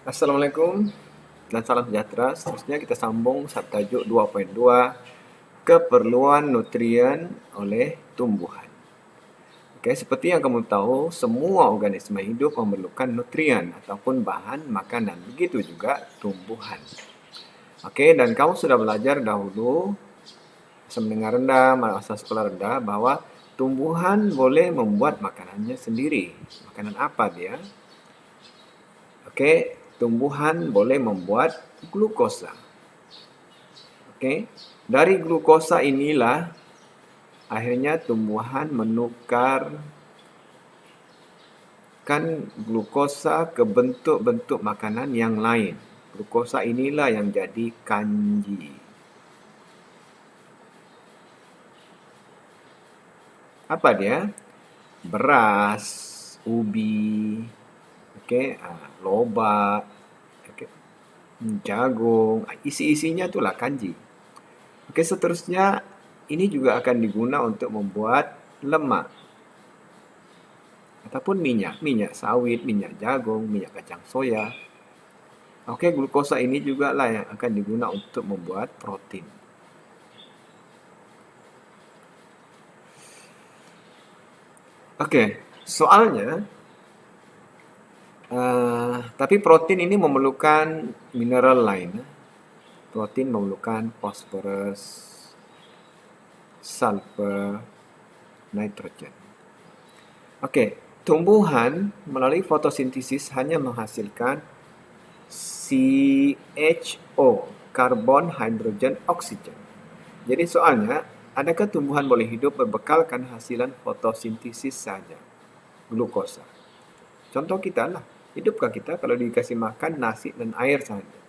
Assalamualaikum dan salam sejahtera. Seterusnya kita sambung subtajuk 2.2 keperluan nutrien oleh tumbuhan. Oke, seperti yang kamu tahu, semua organisme hidup memerlukan nutrien ataupun bahan makanan. Begitu juga tumbuhan. Oke, dan kamu sudah belajar dahulu masa mendengar rendah, masa sekolah rendah bahwa tumbuhan boleh membuat makanannya sendiri. Makanan apa dia? Oke, tumbuhan boleh membuat glukosa. Oke, dari glukosa inilah akhirnya tumbuhan menukarkan glukosa ke bentuk-bentuk makanan yang lain. Glukosa inilah yang jadi kanji. Apa dia? Beras, ubi, lobak, jagung. Isi-isinya itulah kanji. Oke, seterusnya ini juga akan digunakan untuk membuat lemak ataupun minyak sawit, minyak jagung, minyak kacang soya. Oke, glukosa ini juga lah yang akan digunakan untuk membuat protein. Oke, soalnya tapi protein ini memerlukan mineral lain. Protein memerlukan phosphorus, sulfur, nitrogen. Oke, tumbuhan melalui fotosintesis hanya menghasilkan CHO, karbon, hidrogen, oksigen. Jadi soalnya, adakah tumbuhan boleh hidup berbekalkan hasilan fotosintesis saja? Glukosa. Contoh kita lah, hidupkah kita kalau dikasih makan nasi dan air saja?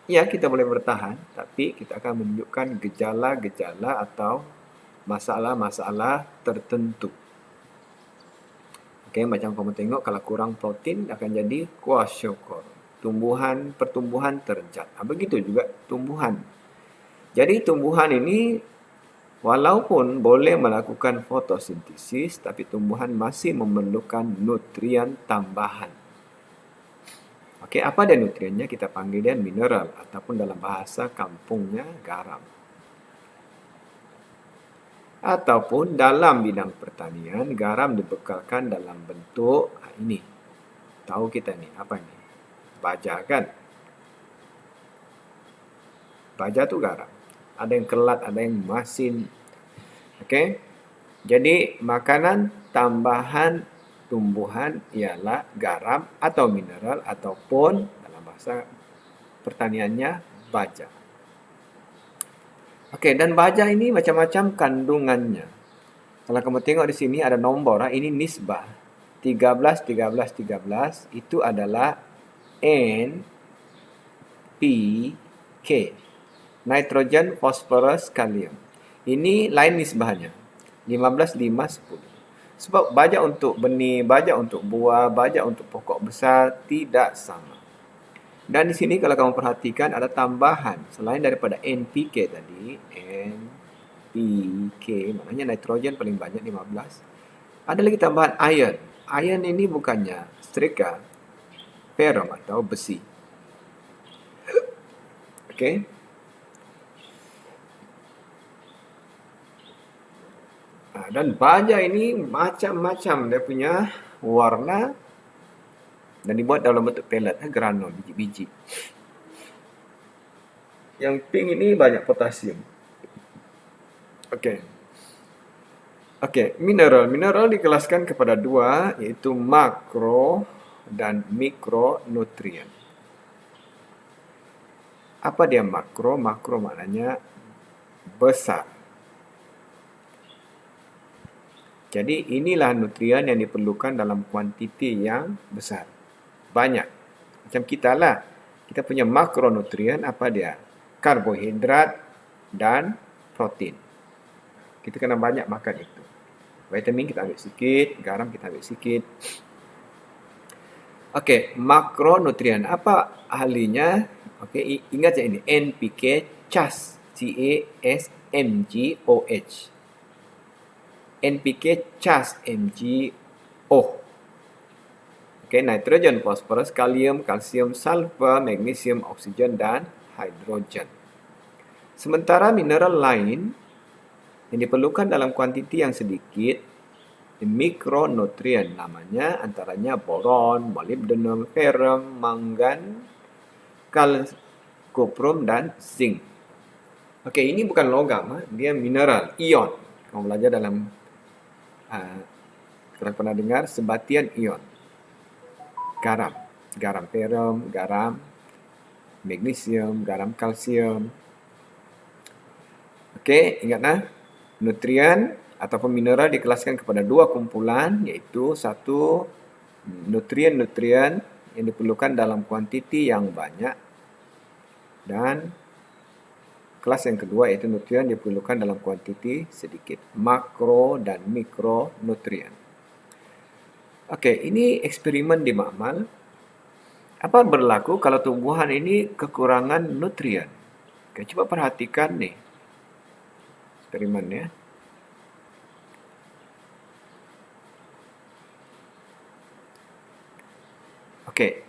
Ya, kita boleh bertahan, tapi kita akan menunjukkan gejala-gejala atau masalah-masalah tertentu. Oke, macam kamu tengok kalau kurang protein akan jadi kwashiorkor. Pertumbuhan terjat. Begitu juga tumbuhan. Jadi tumbuhan ini walaupun boleh melakukan fotosintesis, tapi tumbuhan masih memerlukan nutrien tambahan. Oke, apa dia nutriennya? Kita panggil dia mineral ataupun dalam bahasa kampungnya garam. Ataupun dalam bidang pertanian, garam dibekalkan dalam bentuk ini. Tahu kita nih, apa ini? Baja kan? Baja itu garam. Ada yang kelat, ada yang masin. Oke? Jadi, makanan tambahan tumbuhan ialah garam atau mineral ataupun dalam bahasa pertaniannya baja. Oke, dan baja ini macam-macam kandungannya. Kalau kamu tengok di sini ada nombor, ini nisbah. 13, 13, 13 itu adalah N, P, K. Nitrogen, fosforus, kalium. Ini lain nisbahnya. 15, 5, 10. Sebab baja untuk benih, baja untuk buah, baja untuk pokok besar tidak sama. Dan di sini kalau kamu perhatikan ada tambahan selain daripada NPK tadi, NPK maknanya nitrogen paling banyak 15. Ada lagi tambahan iron. Iron ini bukannya strika, ferrum atau besi. Oke. Dan baja ini macam-macam dia punya warna dan dibuat dalam bentuk pellet, granul, biji-biji. Yang pink ini banyak potasium. Oke, mineral. Mineral dikelaskan kepada dua, yaitu makro dan mikronutrien. Apa dia makro? Makro maknanya besar. Jadi inilah nutrien yang diperlukan dalam kuantiti yang besar. Banyak. Macam kita lah. Kita punya makronutrien, apa dia? Karbohidrat dan protein. Kita kena banyak makan itu. Vitamin kita ambil sikit, garam kita ambil sikit. Oke, makronutrien. Apa ahlinya? Oke, ingat ya ini. NPK, CAS. CASMGOH. NPK, CAS, MgO. Oke, nitrogen, fosforus, kalium, kalsium, sulfur, magnesium, oksigen, dan hidrogen. Sementara mineral lain yang diperlukan dalam kuantiti yang sedikit, mikronutrien namanya, antaranya boron, molybdenum, ferrum, mangan, koprum, dan zinc. Oke, ini bukan logam, dia mineral, ion. Kamu belajar dalam, kalau pernah dengar, sebatian ion. Garam ferrum, garam magnesium, garam kalsium. Okey, ingatlah, nutrien ataupun mineral dikelaskan kepada dua kumpulan, iaitu satu, nutrien-nutrien yang diperlukan dalam kuantiti yang banyak, dan kelas yang kedua iaitu nutrien diperlukan dalam kuantiti sedikit, makro dan mikronutrien. Okey, ini eksperimen di makmal. Apa berlaku kalau tumbuhan ini kekurangan nutrien? Okey, cuba perhatikan nih eksperimen ya. Okey,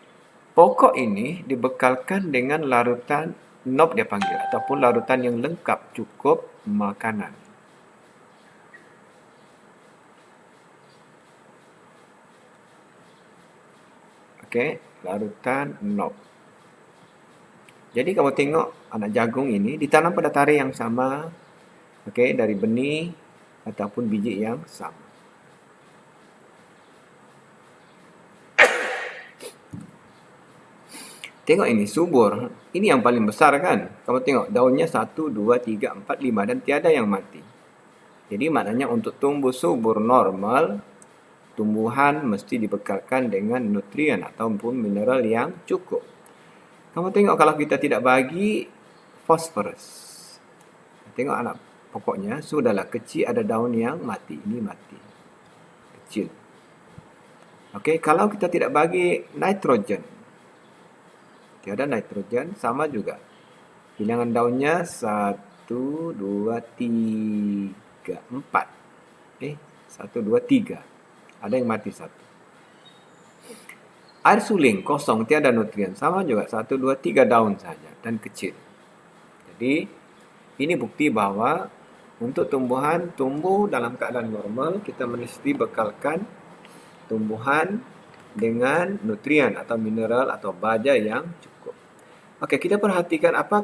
pokok ini dibekalkan dengan larutan NOP dia panggil, ataupun larutan yang lengkap cukup makanan. Okey, larutan NOP. Jadi kamu tengok anak jagung ini ditanam pada tarikh yang sama, okey, dari benih ataupun biji yang sama. Tengok ini, subur. Ini yang paling besar kan? Kamu tengok daunnya 1, 2, 3, 4, 5 dan tiada yang mati. Jadi maknanya untuk tumbuh subur normal, tumbuhan mesti dibekalkan dengan nutrien ataupun mineral yang cukup. Kamu tengok kalau kita tidak bagi fosforus. Tengok anak pokoknya, sudahlah kecil ada daun yang mati. Ini mati. Kecil. Okey, kalau kita tidak bagi nitrogen. Tiada nitrogen, sama juga. Bilangan daunnya 1, 2, 3, 4. 1, 2, 3. Ada yang mati 1. Air suling, kosong, tiada nutrien. Sama juga, 1, 2, 3 daun saja dan kecil. Jadi, ini bukti bahawa untuk tumbuhan tumbuh dalam keadaan normal, kita mesti bekalkan tumbuhan dengan nutrien atau mineral atau baja yang cukup. Okey, kita perhatikan apa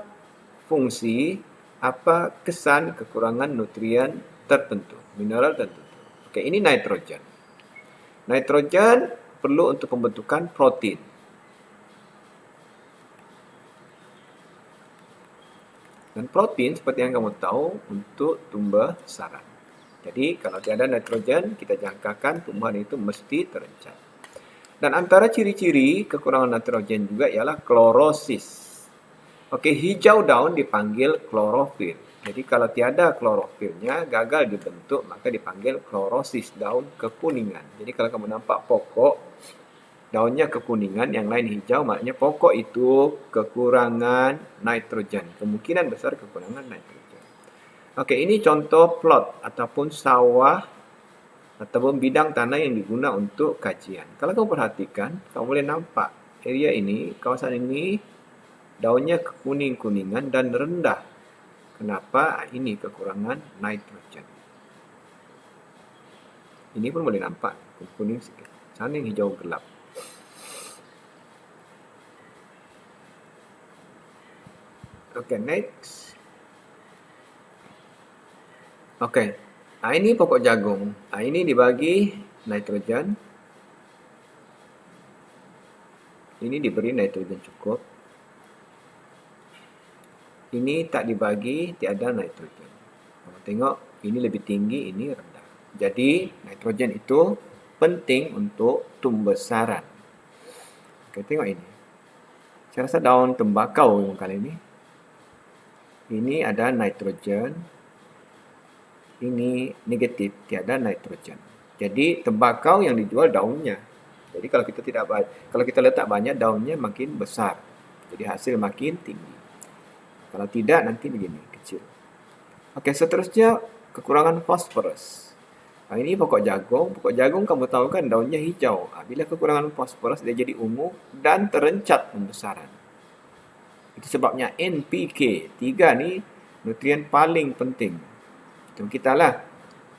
fungsi, apa kesan kekurangan nutrien tertentu, mineral tertentu. Okey, ini nitrogen. Nitrogen perlu untuk pembentukan protein. Dan protein seperti yang kamu tahu untuk tumbuh sarang. Jadi kalau tiada nitrogen, kita jangkakan tumbuhan itu mesti terencat. Dan antara ciri-ciri kekurangan nitrogen juga ialah klorosis. Okey, hijau daun dipanggil klorofil. Jadi kalau tiada klorofilnya, gagal dibentuk, maka dipanggil klorosis, daun kekuningan. Jadi kalau kamu nampak pokok, daunnya kekuningan, yang lain hijau, maknanya pokok itu kekurangan nitrogen. Kemungkinan besar kekurangan nitrogen. Okey, ini contoh plot ataupun sawah ataupun bidang tanah yang digunakan untuk kajian. Kalau kamu perhatikan, kamu boleh nampak area ini, kawasan ini, daunnya kekuning-kuningan dan rendah. Kenapa? Ini kekurangan nitrogen. Ini pun boleh nampak kuning sikit. Sana yang hijau gelap. Okey, next. Okey. Ini pokok jagung. Ini dibagi nitrogen. Ini diberi nitrogen cukup. Ini tak dibagi, tiada nitrogen. Kamu tengok, ini lebih tinggi, ini rendah. Jadi, nitrogen itu penting untuk tumbuh sarang. Oke, tengok ini. Saya rasa daun tembakau kali ini. Ini ada nitrogen. Ini negatif, tiada nitrogen. Jadi, tembakau yang dijual daunnya. Jadi, kalau kita letak banyak, daunnya makin besar. Jadi, hasil makin tinggi. Kalau tidak, nanti begini, kecil. Okey, seterusnya kekurangan fosforus. Ini pokok jagung. Pokok jagung kamu tahu kan daunnya hijau. Bila kekurangan fosforus dia jadi ungu dan terencat pembesaran. Itu sebabnya NPK. 3 ni nutrien paling penting. Macam kita lah.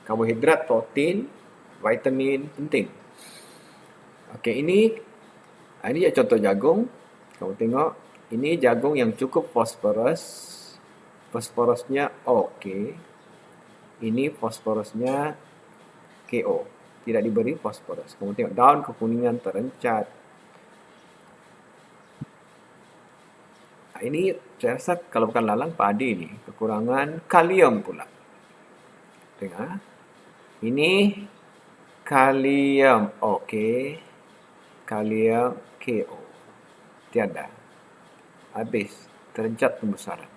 Karbohidrat, protein, vitamin penting. Okey, ini contoh jagung. Kamu tengok, ini jagung yang cukup fosforus. Fosforusnya okey. Ini fosforusnya KO. Tidak diberi fosforus. Kamu tengok daun kekuningan terencat. Ini saya rasa kalau bukan lalang, padi ni. Kekurangan kalium pula. Tengok. Ini kalium. Okey. Kalium KO. Tiada. Habis. Terencat pembesaran.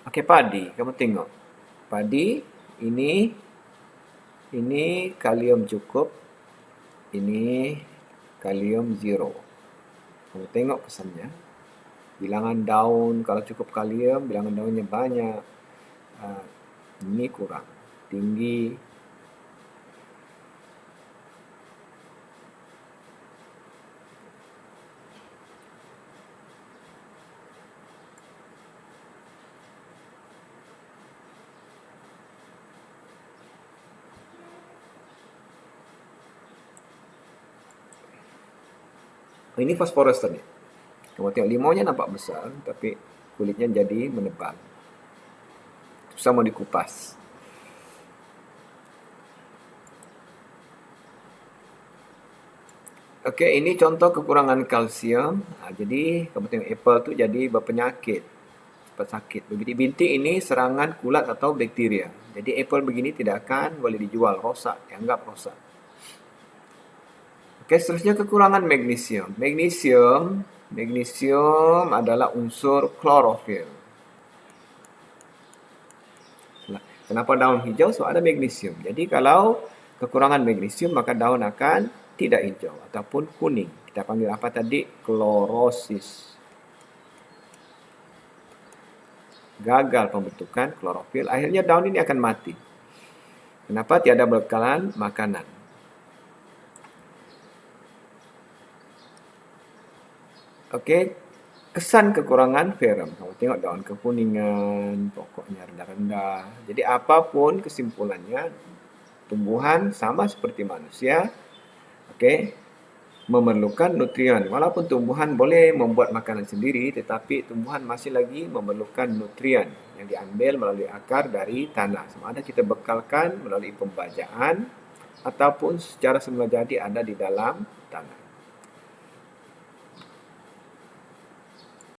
Okey, padi. Kamu tengok. Padi. Ini kalium cukup. Ini kalium 0. Kamu tengok pesannya. Bilangan daun, kalau cukup kalium, bilangan daunnya banyak. Ini kurang. Tinggi. Ini fosforus tadi. Kamu tengok limaunya nampak besar, tapi kulitnya jadi menebal. Susah mau dikupas. Okey, ini contoh kekurangan kalsium. Jadi, kamu tengok apple tu jadi berpenyakit. Cepat sakit. Bintik-bintik ini serangan kulat atau bakteria. Jadi, apple begini tidak akan boleh dijual. Rosak. Dianggap rosak. Okey, seterusnya kekurangan magnesium. Magnesium adalah unsur klorofil. Kenapa daun hijau? Sebab ada magnesium. Jadi kalau kekurangan magnesium, maka daun akan tidak hijau ataupun kuning. Kita panggil apa tadi? Klorosis. Gagal pembentukan klorofil. Akhirnya daun ini akan mati. Kenapa? Tiada bekalan makanan. Okey, kesan kekurangan ferrum. Kamu tengok daun kekuningan, pokoknya rendah-rendah. Jadi apapun kesimpulannya, tumbuhan sama seperti manusia, okey, memerlukan nutrien. Walaupun tumbuhan boleh membuat makanan sendiri, tetapi tumbuhan masih lagi memerlukan nutrien yang diambil melalui akar dari tanah. Sama ada kita bekalkan melalui pembajaan ataupun secara semula jadi ada di dalam tanah.